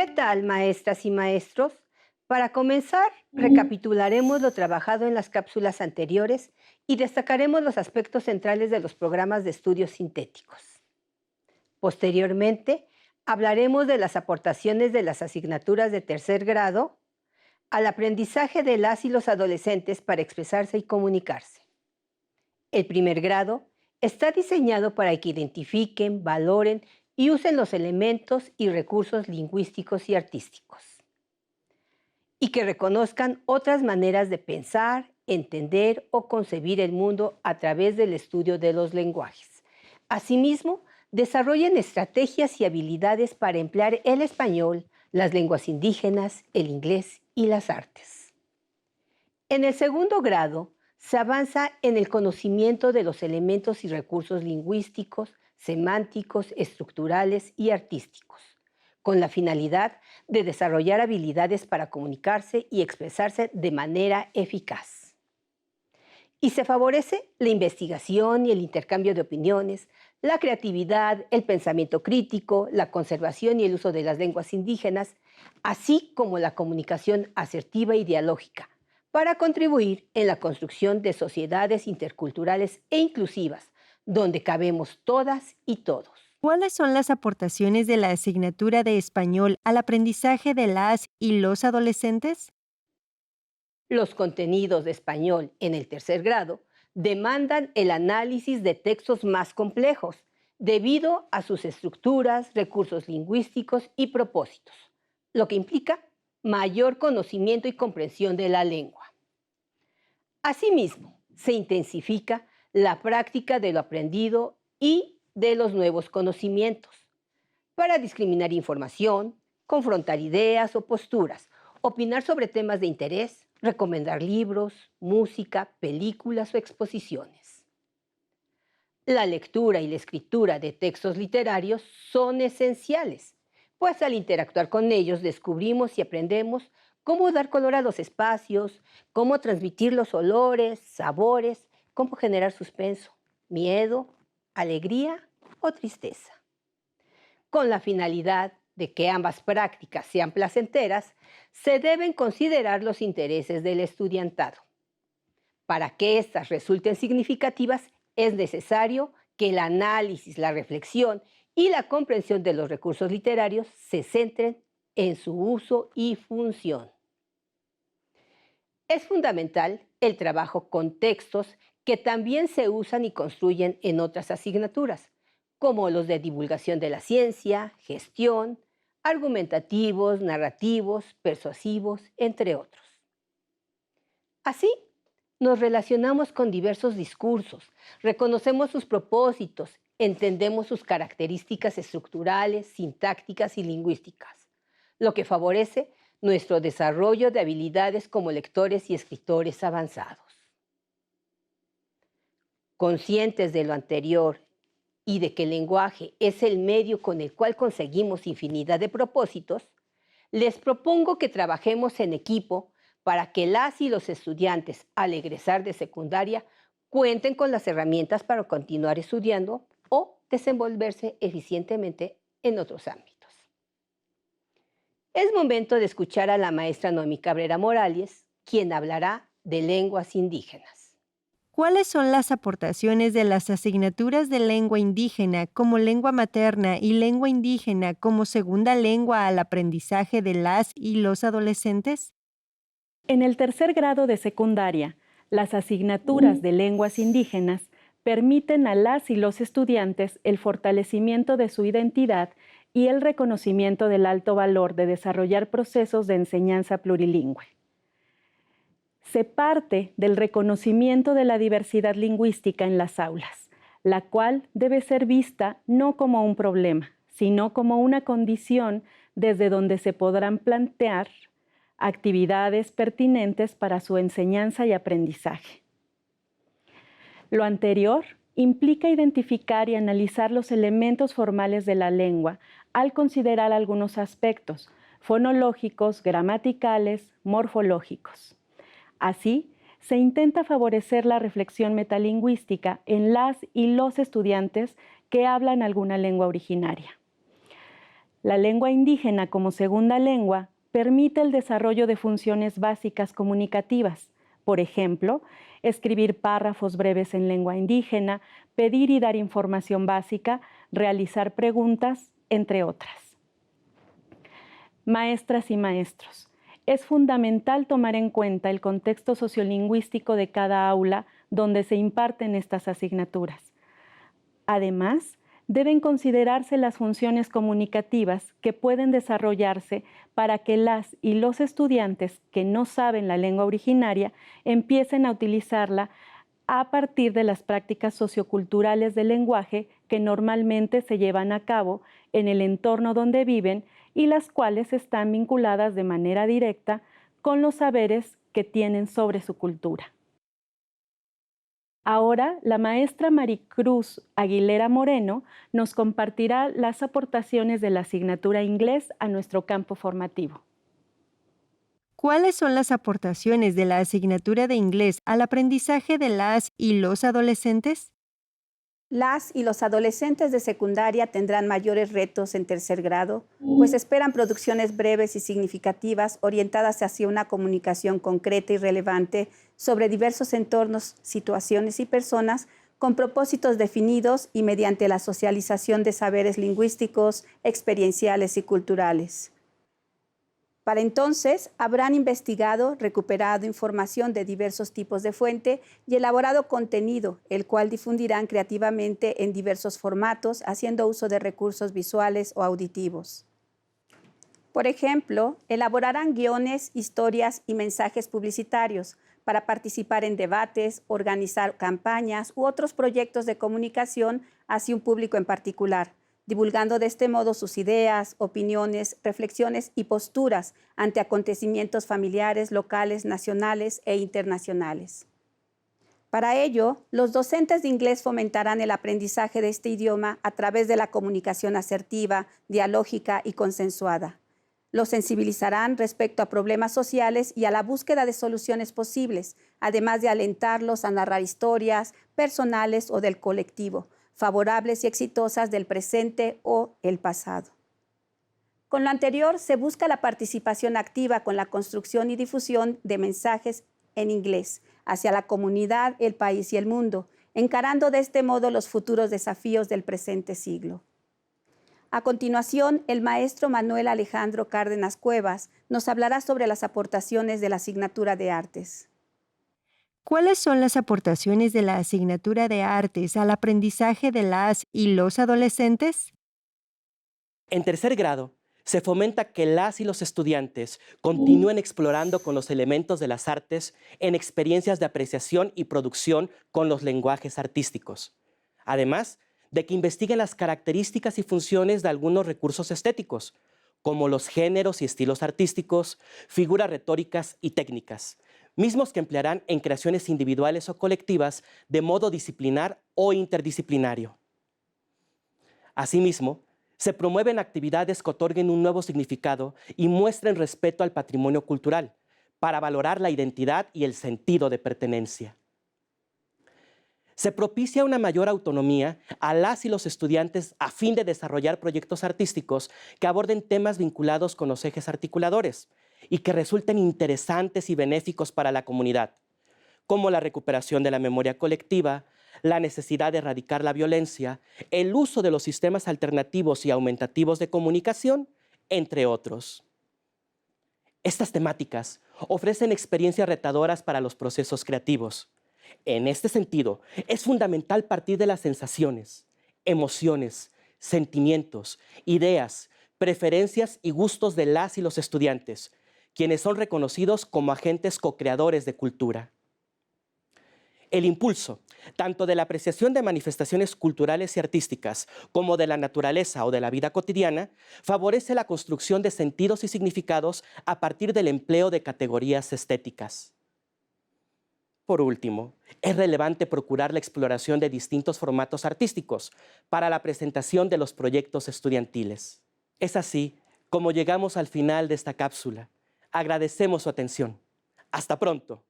¿Qué tal, maestras y maestros? Para comenzar, recapitularemos lo trabajado en las cápsulas anteriores y destacaremos los aspectos centrales de los programas de estudios sintéticos. Posteriormente, hablaremos de las aportaciones de las asignaturas de tercer grado al aprendizaje de las y los adolescentes para expresarse y comunicarse. El primer grado está diseñado para que identifiquen, valoren y usen los elementos y recursos lingüísticos y artísticos, y que reconozcan otras maneras de pensar, entender o concebir el mundo a través del estudio de los lenguajes. Asimismo, desarrollen estrategias y habilidades para emplear el español, las lenguas indígenas, el inglés y las artes. En el segundo grado, se avanza en el conocimiento de los elementos y recursos lingüísticos, semánticos, estructurales y artísticos, con la finalidad de desarrollar habilidades para comunicarse y expresarse de manera eficaz. Y se favorece la investigación y el intercambio de opiniones, la creatividad, el pensamiento crítico, la conservación y el uso de las lenguas indígenas, así como la comunicación asertiva y dialógica, para contribuir en la construcción de sociedades interculturales e inclusivas, donde cabemos todas y todos. ¿Cuáles son las aportaciones de la asignatura de español al aprendizaje de las y los adolescentes? Los contenidos de español en el tercer grado demandan el análisis de textos más complejos, debido a sus estructuras, recursos lingüísticos y propósitos, lo que implica mayor conocimiento y comprensión de la lengua. Asimismo, se intensifica la práctica de lo aprendido y de los nuevos conocimientos para discriminar información, confrontar ideas o posturas, opinar sobre temas de interés, recomendar libros, música, películas o exposiciones. La lectura y la escritura de textos literarios son esenciales, pues al interactuar con ellos descubrimos y aprendemos cómo dar color a los espacios, cómo transmitir los olores, sabores, cómo generar suspenso, miedo, alegría o tristeza. Con la finalidad de que ambas prácticas sean placenteras, se deben considerar los intereses del estudiantado. Para que éstas resulten significativas, es necesario que el análisis, la reflexión y la comprensión de los recursos literarios se centren en su uso y función. Es fundamental el trabajo con textos que también se usan y construyen en otras asignaturas, como los de divulgación de la ciencia, gestión, argumentativos, narrativos, persuasivos, entre otros. Así, nos relacionamos con diversos discursos, reconocemos sus propósitos, entendemos sus características estructurales, sintácticas y lingüísticas, lo que favorece nuestro desarrollo de habilidades como lectores y escritores avanzados. Conscientes de lo anterior y de que el lenguaje es el medio con el cual conseguimos infinidad de propósitos, les propongo que trabajemos en equipo para que las y los estudiantes al egresar de secundaria cuenten con las herramientas para continuar estudiando o desenvolverse eficientemente en otros ámbitos. Es momento de escuchar a la maestra Noemí Cabrera Morales, quien hablará de lenguas indígenas. ¿Cuáles son las aportaciones de las asignaturas de lengua indígena como lengua materna y lengua indígena como segunda lengua al aprendizaje de las y los adolescentes? En el tercer grado de secundaria, las asignaturas de lenguas indígenas permiten a las y los estudiantes el fortalecimiento de su identidad y el reconocimiento del alto valor de desarrollar procesos de enseñanza plurilingüe. Se parte del reconocimiento de la diversidad lingüística en las aulas, la cual debe ser vista no como un problema, sino como una condición desde donde se podrán plantear actividades pertinentes para su enseñanza y aprendizaje. Lo anterior implica identificar y analizar los elementos formales de la lengua al considerar algunos aspectos fonológicos, gramaticales, morfológicos. Así, se intenta favorecer la reflexión metalingüística en las y los estudiantes que hablan alguna lengua originaria. La lengua indígena como segunda lengua permite el desarrollo de funciones básicas comunicativas, por ejemplo, escribir párrafos breves en lengua indígena, pedir y dar información básica, realizar preguntas, entre otras. Maestras y maestros, es fundamental tomar en cuenta el contexto sociolingüístico de cada aula donde se imparten estas asignaturas. Además, deben considerarse las funciones comunicativas que pueden desarrollarse para que las y los estudiantes que no saben la lengua originaria empiecen a utilizarla a partir de las prácticas socioculturales del lenguaje que normalmente se llevan a cabo en el entorno donde viven y las cuales están vinculadas de manera directa con los saberes que tienen sobre su cultura. Ahora, la maestra Maricruz Aguilera Moreno nos compartirá las aportaciones de la asignatura inglés a nuestro campo formativo. ¿Cuáles son las aportaciones de la asignatura de inglés al aprendizaje de las y los adolescentes? Las y los adolescentes de secundaria tendrán mayores retos en tercer grado, pues esperan producciones breves y significativas orientadas hacia una comunicación concreta y relevante sobre diversos entornos, situaciones y personas con propósitos definidos y mediante la socialización de saberes lingüísticos, experienciales y culturales. Para entonces, habrán investigado, recuperado información de diversos tipos de fuente y elaborado contenido, el cual difundirán creativamente en diversos formatos, haciendo uso de recursos visuales o auditivos. Por ejemplo, elaborarán guiones, historias y mensajes publicitarios para participar en debates, organizar campañas u otros proyectos de comunicación hacia un público en particular, divulgando de este modo sus ideas, opiniones, reflexiones y posturas ante acontecimientos familiares, locales, nacionales e internacionales. Para ello, los docentes de inglés fomentarán el aprendizaje de este idioma a través de la comunicación asertiva, dialógica y consensuada. Los sensibilizarán respecto a problemas sociales y a la búsqueda de soluciones posibles, además de alentarlos a narrar historias personales o del colectivo, favorables y exitosas del presente o el pasado. Con lo anterior, se busca la participación activa con la construcción y difusión de mensajes en inglés hacia la comunidad, el país y el mundo, encarando de este modo los futuros desafíos del presente siglo. A continuación, el maestro Manuel Alejandro Cárdenas Cuevas nos hablará sobre las aportaciones de la asignatura de Artes. ¿Cuáles son las aportaciones de la asignatura de Artes al aprendizaje de las y los adolescentes? En tercer grado, se fomenta que las y los estudiantes continúen explorando con los elementos de las artes en experiencias de apreciación y producción con los lenguajes artísticos. Además de que investiguen las características y funciones de algunos recursos estéticos, como los géneros y estilos artísticos, figuras retóricas y técnicas, mismos que emplearán en creaciones individuales o colectivas de modo disciplinar o interdisciplinario. Asimismo, se promueven actividades que otorguen un nuevo significado y muestren respeto al patrimonio cultural para valorar la identidad y el sentido de pertenencia. Se propicia una mayor autonomía a las y los estudiantes a fin de desarrollar proyectos artísticos que aborden temas vinculados con los ejes articuladores y que resulten interesantes y benéficos para la comunidad, como la recuperación de la memoria colectiva, la necesidad de erradicar la violencia, el uso de los sistemas alternativos y aumentativos de comunicación, entre otros. Estas temáticas ofrecen experiencias retadoras para los procesos creativos. En este sentido, es fundamental partir de las sensaciones, emociones, sentimientos, ideas, preferencias y gustos de las y los estudiantes, quienes son reconocidos como agentes co-creadores de cultura. El impulso, tanto de la apreciación de manifestaciones culturales y artísticas como de la naturaleza o de la vida cotidiana, favorece la construcción de sentidos y significados a partir del empleo de categorías estéticas. Por último, es relevante procurar la exploración de distintos formatos artísticos para la presentación de los proyectos estudiantiles. Es así como llegamos al final de esta cápsula. Agradecemos su atención. Hasta pronto.